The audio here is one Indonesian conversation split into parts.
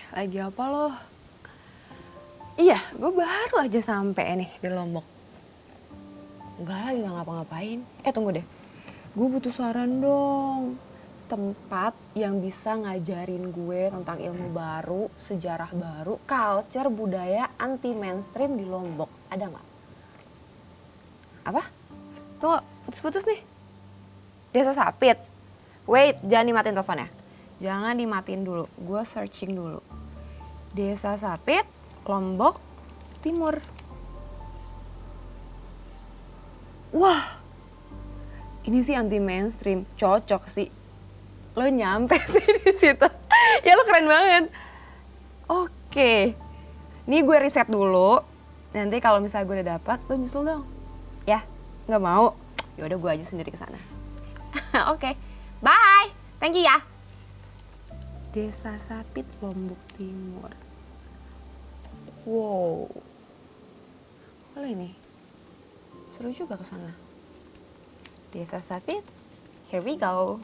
Lagi apa lo? Iya, gue baru aja sampai nih di Lombok. Enggak lagi gak ngapa-ngapain. Tunggu deh. Gue butuh saran dong. Tempat yang bisa ngajarin gue tentang ilmu baru, sejarah baru, culture, budaya anti mainstream di Lombok. Ada nggak? Apa? Tunggu, putus-putus nih. Desa Sapit. Wait, jangan dimatiin teleponnya. Jangan dimatiin dulu. Gue searching dulu. Desa Sapit, Lombok Timur. Wah, ini sih anti mainstream, cocok sih. Lo nyampe sih di situ. Ya lo keren banget. Oke, nih gue riset dulu. Nanti kalau misalnya gue udah dapat, lo nyusul dong. Ya, nggak mau? Ya udah gue aja sendiri ke sana. Oke, bye. Thank you ya. Desa Sapit, Lombok Timur. Wow. Boleh nih. Seru juga ke sana. Desa Sapit. Here we go.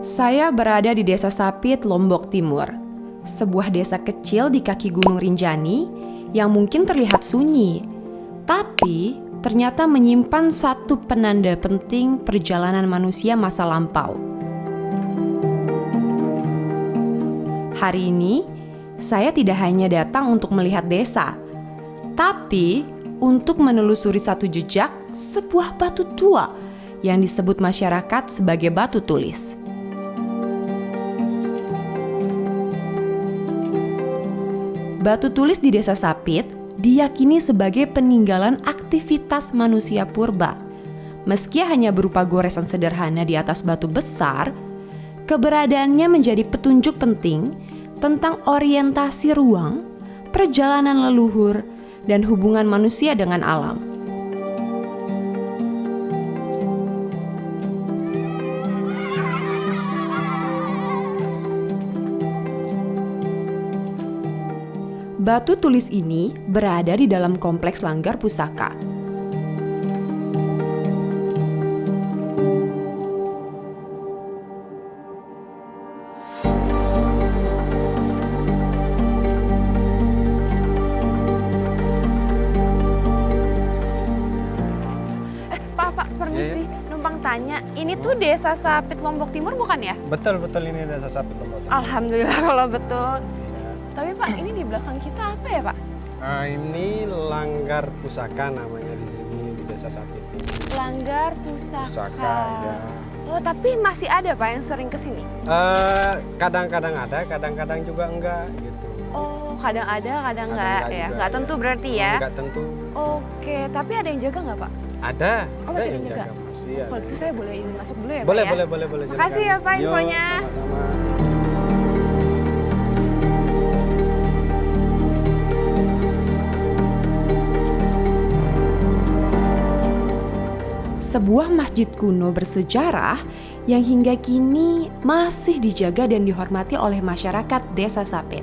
Saya berada di Desa Sapit, Lombok Timur. Sebuah desa kecil di kaki Gunung Rinjani yang mungkin terlihat sunyi, tapi ternyata menyimpan satu penanda penting perjalanan manusia masa lampau. Hari ini, saya tidak hanya datang untuk melihat desa, tapi untuk menelusuri satu jejak sebuah batu tua yang disebut masyarakat sebagai batu tulis. Batu tulis di Desa Sapit diyakini sebagai peninggalan aktivitas manusia purba. Meski hanya berupa goresan sederhana di atas batu besar, keberadaannya menjadi petunjuk penting tentang orientasi ruang, perjalanan leluhur, dan hubungan manusia dengan alam. Batu tulis ini berada di dalam kompleks Langgar Pusaka. Pak, permisi. Numpang tanya. Ini tuh Desa Sapit, Lombok Timur bukan ya? Betul ini Desa Sapit Lombok Timur. Alhamdulillah kalau betul. Tapi Pak, ini di belakang kita apa ya Pak? Ini Langgar Pusaka namanya di sini di Desa Sapit. Langgar Pusaka. Pusaka, ya. Oh, tapi masih ada Pak yang sering kesini? Kadang-kadang ada, kadang-kadang juga enggak gitu. Oh, kadang ada, kadang enggak ya? juga, Nggak tentu berarti ya? Enggak tentu. Oke, tapi ada yang jaga nggak Pak? Ada. Oh, masih ada yang yang jaga? Masih ada. Kalau itu saya boleh izin masuk dulu ya Boleh, Pak ya? boleh. Makasih ya Pak infonya. Yuk, sama-sama. Sebuah masjid kuno bersejarah yang hingga kini masih dijaga dan dihormati oleh masyarakat Desa Sapit.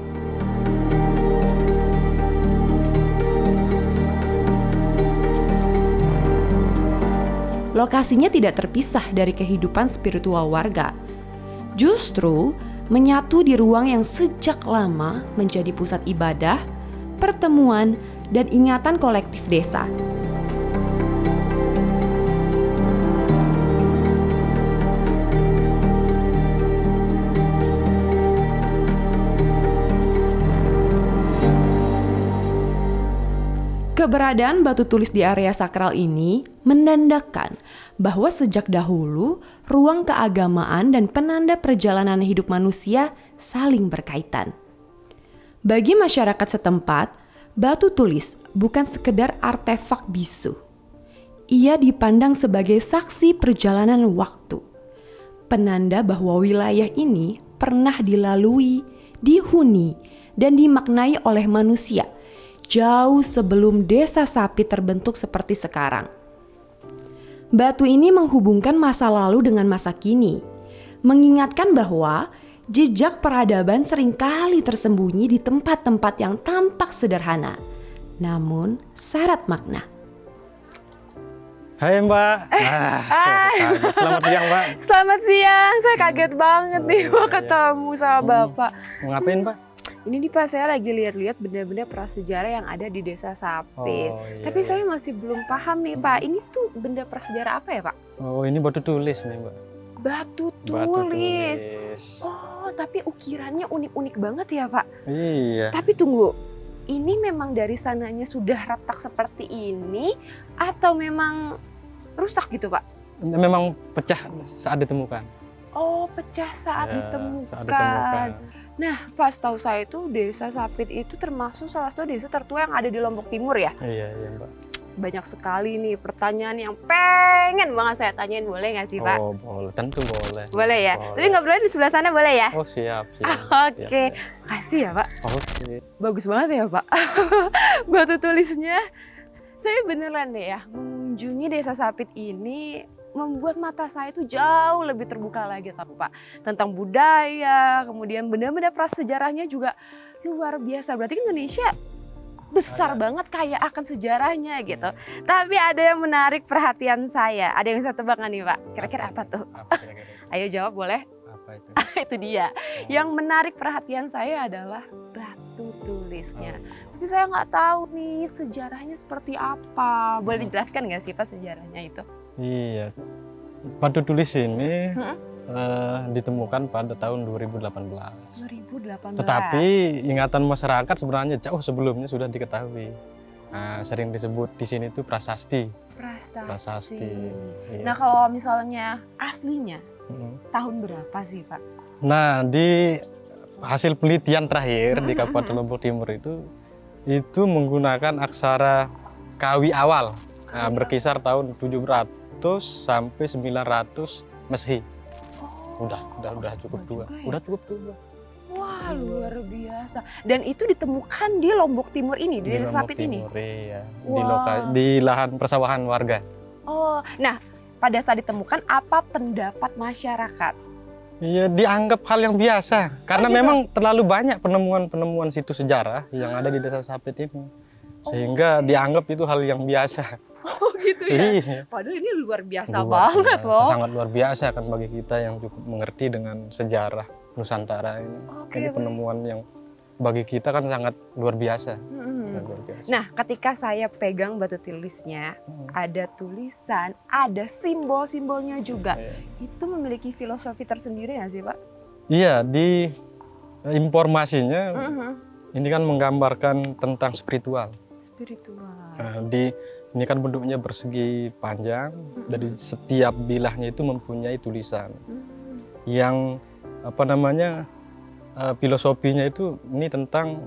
Lokasinya tidak terpisah dari kehidupan spiritual warga. Justru menyatu di ruang yang sejak lama menjadi pusat ibadah, pertemuan, dan ingatan kolektif desa. Keberadaan batu tulis di area sakral ini menandakan bahwa sejak dahulu ruang keagamaan dan penanda perjalanan hidup manusia saling berkaitan. Bagi masyarakat setempat, batu tulis bukan sekedar artefak bisu. Ia dipandang sebagai saksi perjalanan waktu, penanda bahwa wilayah ini pernah dilalui, dihuni, dan dimaknai oleh manusia jauh sebelum Desa Sapit terbentuk seperti sekarang. Batu ini menghubungkan masa lalu dengan masa kini, mengingatkan bahwa Jejak peradaban seringkali tersembunyi di tempat-tempat yang tampak sederhana, namun syarat makna. Hai Mbak. Kaget. Selamat siang Mbak. Selamat siang, saya kaget banget nih Oh, mau iya. ketemu sama Bapak. Mau ngapain Mbak? Ini nih Pak, saya lagi lihat-lihat benda-benda prasejarah yang ada di Desa Sapit. Oh, iya, Tapi iya. saya masih belum paham nih Pak, ini tuh benda prasejarah apa ya Pak? Oh, ini batu tulis nih Mbak. Batu Batu tulis. tulis. Oh, tapi ukirannya unik-unik banget ya Pak. Iya. Tapi tunggu, ini memang dari sananya sudah retak seperti ini atau memang rusak gitu Pak? Memang pecah saat ditemukan. Oh, pecah saat Ya, ditemukan. saat ditemukan. Nah, Pak, setahu saya itu Desa Sapit itu termasuk salah satu desa tertua yang ada di Lombok Timur ya. Iya, iya Mbak. Banyak sekali nih pertanyaan yang pengen banget saya tanyain, boleh nggak sih Pak? Oh, boleh. Tentu boleh. Boleh ya? Boleh. Tapi ngobrolnya di sebelah sana boleh ya? Oh, siap, siap. Oke, Siap, kasih ya Pak. siap. Oke. Bagus banget ya Pak batu tulisnya. Tapi beneran deh ya, mengunjungi Desa Sapit ini membuat mata saya itu jauh lebih terbuka lagi tahu Pak. Tentang budaya, kemudian benda-benda prasejarahnya juga luar biasa. Berarti kan Indonesia besar Ada. banget kaya akan sejarahnya gitu. Tapi ada yang menarik perhatian saya. Ada yang bisa tebak nggak nih Pak? Kira-kira apa tuh? Apa kira-kira? Ayo jawab boleh? Apa itu? Itu dia. Yang menarik perhatian saya adalah batu tulisnya. Tapi saya nggak tahu nih sejarahnya seperti apa. Boleh dijelaskan nggak sih Pak sejarahnya itu? Iya. Batu tulis ini Mm-mm. ditemukan pada tahun 2018. 2018. Tetapi ingatan masyarakat sebenarnya jauh sebelumnya sudah diketahui. Sering disebut di sini tuh prasasti. Prasasti. Iya. Nah kalau misalnya aslinya Mm. tahun berapa sih Pak? Nah, di hasil penelitian terakhir di Mm-mm. Kabupaten Lombok Timur itu menggunakan aksara Kawi awal. Nah, berkisar tahun 700 sampai 900 Masehi. Udah cukup tua. juga ya? Udah cukup tua. Wah luar biasa. Dan itu ditemukan di Lombok Timur ini, di Desa Lombok Sapit ini. Timur, iya. Wah. Di lahan persawahan warga. Oh, nah pada saat ditemukan apa pendapat masyarakat? Iya, dianggap hal yang biasa karena gitu? memang terlalu banyak penemuan-penemuan situs sejarah yang ada di Desa Sapit ini. Sehingga dianggap itu hal yang biasa. Oh gitu ya. Iya. Padahal ini luar biasa Luar banget biasa, loh. sangat luar biasa kan bagi kita yang cukup mengerti dengan sejarah Nusantara ini. Oke, Ini baik. penemuan yang bagi kita kan sangat luar biasa. Mm-mm. Luar biasa. Nah, ketika saya pegang batu tulisnya, Hmm. ada tulisan, ada simbol-simbolnya juga. Iya. Itu memiliki filosofi tersendiri nggak sih, Pak? Iya, di informasinya Mhm. ini kan menggambarkan tentang spiritual. Spiritual. Ini kan bentuknya persegi panjang, dari setiap bilahnya itu mempunyai tulisan Hmm. yang apa namanya filosofinya itu ini tentang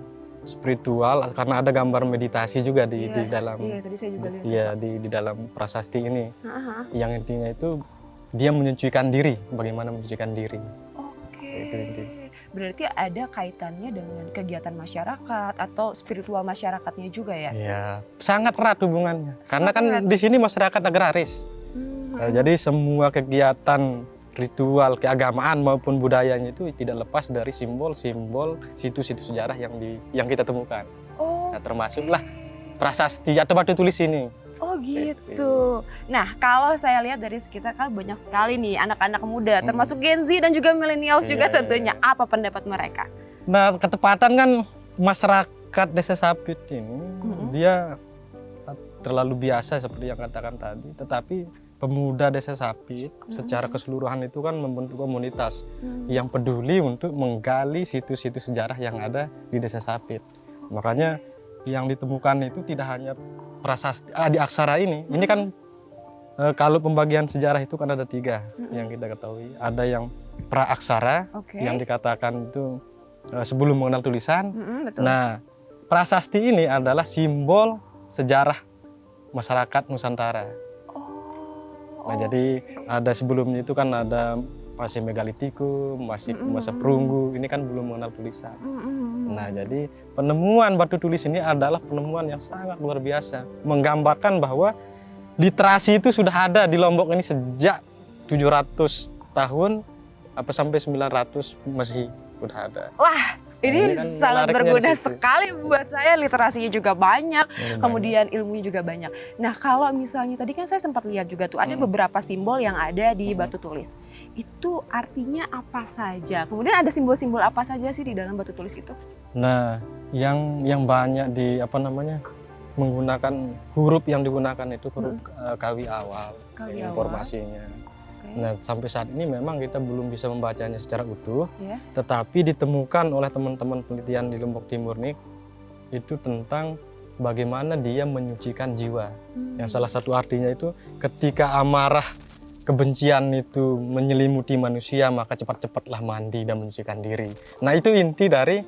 spiritual karena ada gambar meditasi juga di Yes, dalam Iya, tadi saya juga lihat. ya di dalam prasasti ini Aha. yang intinya itu dia menyucikan diri, bagaimana menyucikan diri. Oke. Itu intinya. Berarti ada kaitannya dengan kegiatan masyarakat atau spiritual masyarakatnya juga ya? Ya, sangat erat hubungannya. Sangat Karena kan erat. di sini masyarakat agraris. Hmm. Jadi semua kegiatan ritual keagamaan maupun budayanya itu tidak lepas dari simbol-simbol situs-situs sejarah yang kita temukan. Oh, Nah, termasuklah prasasti atau batu tulis ini. oh gitu. Nah, kalau saya lihat dari sekitar kan banyak sekali nih anak-anak muda, termasuk Gen Z dan juga millennials juga Iya, tentunya. iya. Apa pendapat mereka? Nah, ketepatan kan masyarakat Desa Sapit ini dia terlalu biasa seperti yang katakan tadi, tetapi pemuda Desa Sapit secara keseluruhan itu kan membentuk komunitas yang peduli untuk menggali situs-situs sejarah yang ada di Desa Sapit. Makanya yang ditemukan itu tidak hanya prasasti di aksara ini. Ini kan kalau pembagian sejarah itu kan ada 3 yang kita ketahui. Ada yang praaksara Oke. yang dikatakan itu sebelum mengenal tulisan. Betul. Nah, prasasti ini adalah simbol sejarah masyarakat Nusantara. Nah, jadi ada sebelumnya itu kan ada masih megalitikum, masih masa perunggu. Ini kan belum mengenal tulisan. Nah, jadi penemuan batu tulis ini adalah penemuan yang sangat luar biasa, menggambarkan bahwa literasi itu sudah ada di Lombok ini sejak 700 tahun apa sampai 900 masih udah ada. Wah, ini kan sangat menariknya berguna di situ. sekali buat saya. Literasinya juga banyak, Ini kemudian ilmunya juga banyak. Nah, kalau misalnya tadi kan saya sempat lihat juga tuh ada beberapa simbol yang ada di batu tulis. Itu artinya apa saja? Kemudian ada simbol-simbol apa saja sih di dalam batu tulis itu? Nah, yang banyak di apa namanya menggunakan huruf yang digunakan itu huruf kawi awal, Kawi awal. informasinya. Oke. Nah, sampai saat ini memang kita belum bisa membacanya secara utuh, Yes. tetapi ditemukan oleh teman-teman penelitian di Lombok Timur nih itu tentang bagaimana dia menyucikan jiwa. Yang salah satu artinya itu ketika amarah, kebencian itu menyelimuti manusia, maka cepat-cepatlah mandi dan menyucikan diri. Nah, itu inti dari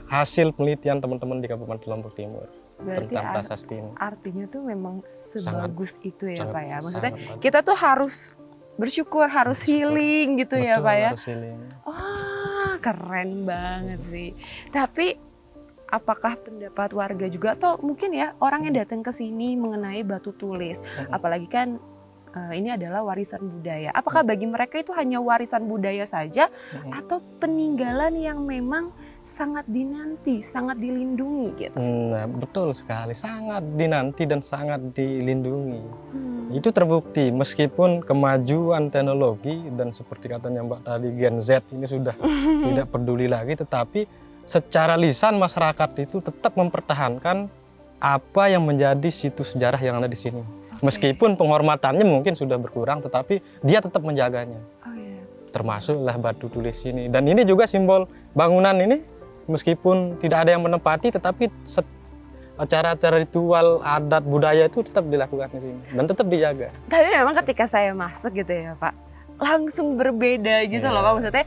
hasil penelitian teman-teman di Kabupaten Lombok Timur Berarti tentang prasasti ini. artinya tuh memang sebagus itu ya, Sangat- Pak ya. Maksudnya sangat bagus. kita tuh harus bersyukur, harus healing gitu ya, Betul, Pak ya. harus healing. Wah, keren banget sih. Tapi apakah pendapat warga juga atau mungkin ya orang yang datang ke sini mengenai batu tulis, apalagi kan ini adalah warisan budaya. Apakah bagi mereka itu hanya warisan budaya saja atau peninggalan yang memang sangat dinanti, sangat dilindungi gitu? Nah, betul sekali, sangat dinanti dan sangat dilindungi. Itu terbukti meskipun kemajuan teknologi dan seperti katanya Mbak tadi Gen Z ini sudah tidak peduli lagi, tetapi secara lisan masyarakat itu tetap mempertahankan apa yang menjadi situs sejarah yang ada di sini. Meskipun penghormatannya mungkin sudah berkurang, tetapi dia tetap menjaganya. Oh iya. Termasuklah batu tulis ini. Dan ini juga simbol bangunan ini, meskipun tidak ada yang menempati, tetapi acara-acara ritual adat budaya itu tetap dilakukan di sini dan tetap dijaga. Tapi memang ketika saya masuk gitu ya, Pak, langsung berbeda gitu loh, Pak. Maksudnya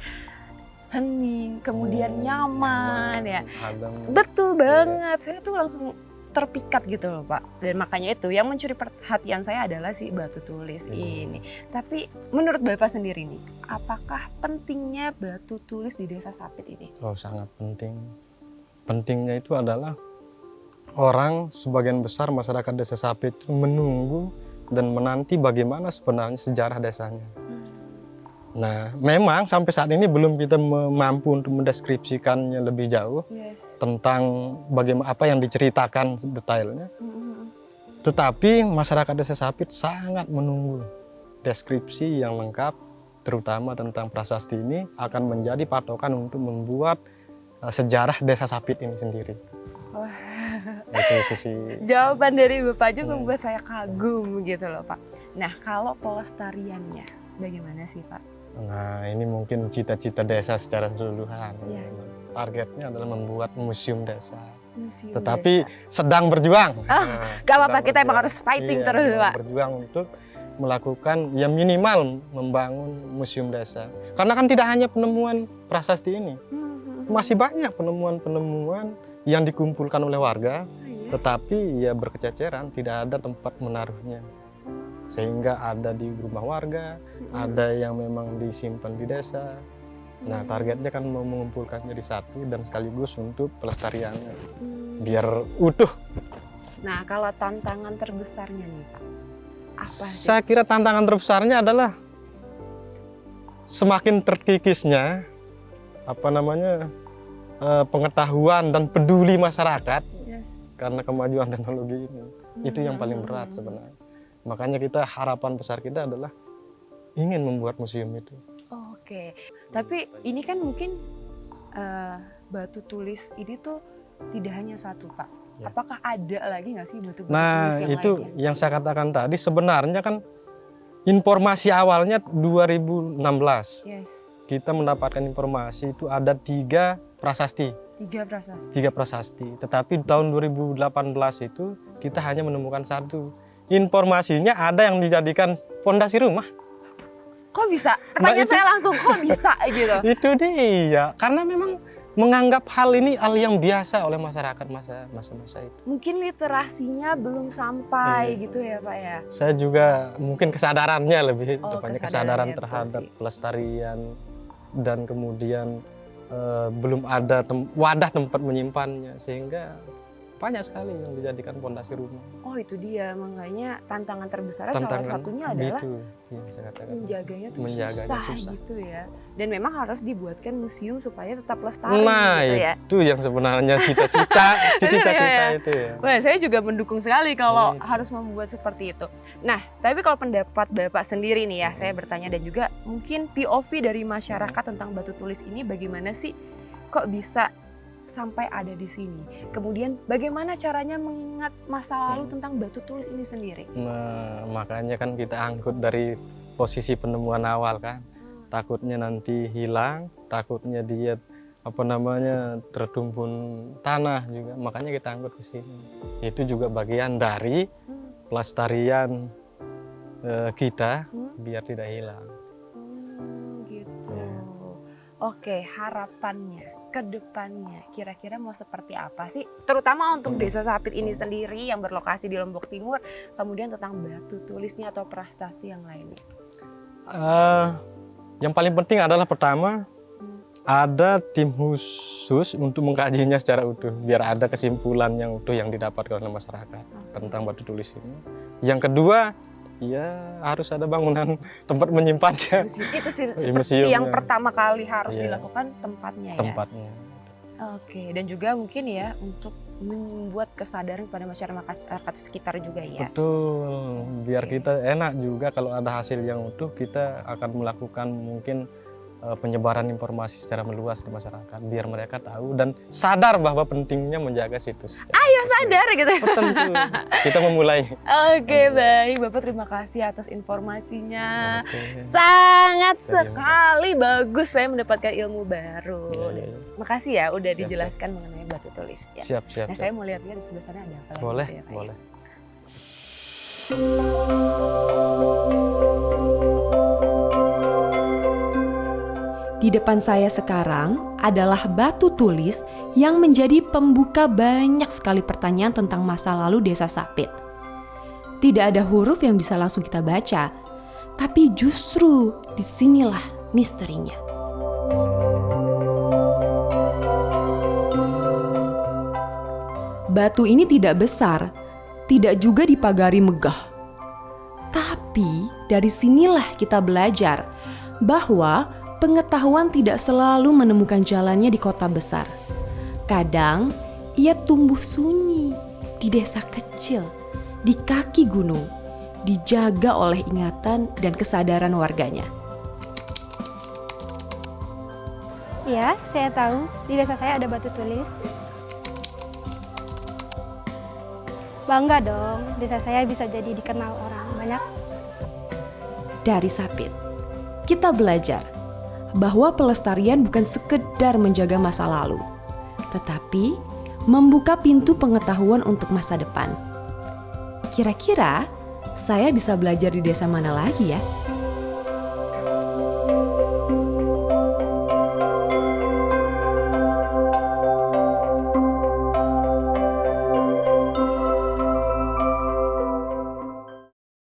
hening, kemudian nyaman ya. Adem. Betul banget. Saya tuh langsung terpikat gitu loh, Pak. Dan makanya itu yang mencuri perhatian saya adalah si batu tulis ini. Tapi menurut Bapak sendiri nih, apakah pentingnya batu tulis di Desa Sapit ini? Oh, sangat penting. Pentingnya itu adalah orang sebagian besar masyarakat Desa Sapit itu menunggu dan menanti bagaimana sebenarnya sejarah desanya. Nah, memang sampai saat ini belum kita mampu untuk mendeskripsikannya lebih jauh tentang bagaimana apa yang diceritakan detailnya. Tetapi masyarakat Desa Sapit sangat menunggu deskripsi yang lengkap, terutama tentang prasasti ini akan menjadi patokan untuk membuat sejarah Desa Sapit ini sendiri. Itu sisi Jawaban dari Bapak aja membuat saya kagum gitu loh, Pak. Nah, kalau pelestariannya bagaimana sih, Pak? Nah, ini mungkin cita-cita desa secara keseluruhan. Iya. Targetnya adalah membuat museum desa. Museum Tetapi desa. sedang berjuang. Gak apa-apa, kita emang harus fighting terus, sedang Pak. berjuang untuk melakukan ya minimal membangun museum desa. Karena kan tidak hanya penemuan prasasti ini, masih banyak penemuan-penemuan yang dikumpulkan oleh warga, tetapi ya berkececeran, tidak ada tempat menaruhnya. Sehingga ada di rumah warga, ada yang memang disimpan di desa. Nah, targetnya kan mau mengumpulkannya di satu dan sekaligus untuk pelestariannya, biar utuh. Nah, kalau tantangan terbesarnya nih, Pak, apa sih? Saya kira tantangan terbesarnya adalah semakin terkikisnya pengetahuan dan peduli masyarakat karena kemajuan teknologi ini. Itu yang paling berat sebenarnya. Makanya harapan besar kita adalah ingin membuat museum itu. Oke, tapi ini kan mungkin batu tulis ini tuh tidak hanya satu, Pak. Ya. Apakah ada lagi nggak sih batu-batu Nah, tulis yang itu lainnya? yang saya katakan tadi, sebenarnya kan informasi awalnya 2016. Yes, Kita mendapatkan informasi itu ada 3 prasasti. 3 prasasti. 3 prasasti. Tetapi tahun 2018 itu kita hanya menemukan 1. Informasinya ada yang dijadikan fondasi rumah. Kok bisa? Pertanyaan itu- saya langsung, kok bisa gitu? Itu dia. Karena memang menganggap hal ini hal yang biasa oleh masyarakat masa-masa itu. Mungkin literasinya belum sampai Iya. gitu ya, Pak ya? Saya juga mungkin kesadarannya lebih Oh, tepatnya kesadarannya, kesadaran betul terhadap sih. pelestarian dan kemudian belum ada wadah tempat menyimpannya, sehingga banyak sekali yang dijadikan pondasi rumah. Oh itu dia, makanya tantangan terbesarnya salah Tantangan satunya adalah itu, ya, saya katakan. menjaganya tuh Menjaganya susah, susah. gitu ya. Dan memang harus dibuatkan museum supaya tetap lestari Nah, gitu ya. itu yang sebenarnya cita-cita kita Ya. itu ya. Wah, saya juga mendukung sekali kalau Gitu. harus membuat seperti itu. Nah, tapi kalau pendapat Bapak sendiri nih ya, saya bertanya dan juga mungkin POV dari masyarakat tentang batu tulis ini bagaimana sih kok bisa sampai ada di sini? Kemudian bagaimana caranya mengingat masa lalu tentang batu tulis ini sendiri? Nah, makanya kan kita angkut dari posisi penemuan awal kan. Takutnya nanti hilang, takutnya dia tertumpun tanah juga. Makanya kita angkut ke sini. Itu juga bagian dari pelestarian kita biar tidak hilang. Gitu. Ya. Oke, harapannya ke depannya kira-kira mau seperti apa sih? Terutama untuk Desa Sapit ini sendiri yang berlokasi di Lombok Timur, kemudian tentang batu tulisnya atau prasasti yang lainnya. Yang paling penting adalah pertama ada tim khusus untuk mengkajinya secara utuh biar ada kesimpulan yang utuh yang didapatkan oleh masyarakat tentang batu tulis ini. Yang kedua, ya harus ada bangunan tempat menyimpannya. Itu sih seperti museumnya. yang pertama kali harus Iya. dilakukan tempatnya ya. Tempatnya. Oke, dan juga mungkin ya untuk membuat kesadaran pada masyarakat sekitar juga ya. Betul, biar Oke. kita enak juga kalau ada hasil yang utuh, kita akan melakukan mungkin penyebaran informasi secara meluas di masyarakat biar mereka tahu dan sadar bahwa pentingnya menjaga situs. Ayo sadar gitu ya. Tentu. Kita memulai. Oke, baik Bapak, terima kasih atas informasinya. Oke. Sangat Terima sekali bagus, saya mendapatkan ilmu baru. Ya, ya. Makasih ya udah Siap, dijelaskan mengenai batu tulis ya. Siap, siap. Nah, siap. saya mau lihat-lihat di sebelah sana ada apa lagi Boleh, gitu ya, Pak, ya. boleh. Di depan saya sekarang adalah batu tulis yang menjadi pembuka banyak sekali pertanyaan tentang masa lalu Desa Sapit. Tidak ada huruf yang bisa langsung kita baca, tapi justru disinilah misterinya. Batu ini tidak besar, tidak juga dipagari megah. Tapi dari sinilah kita belajar bahwa pengetahuan tidak selalu menemukan jalannya di kota besar. Kadang ia tumbuh sunyi di desa kecil, di kaki gunung, dijaga oleh ingatan dan kesadaran warganya. Iya, saya tahu. Di desa saya ada batu tulis. Bangga dong, desa saya bisa jadi dikenal orang banyak. Dari Sapit, kita belajar bahwa pelestarian bukan sekedar menjaga masa lalu, tetapi membuka pintu pengetahuan untuk masa depan. Kira-kira saya bisa belajar di desa mana lagi ya?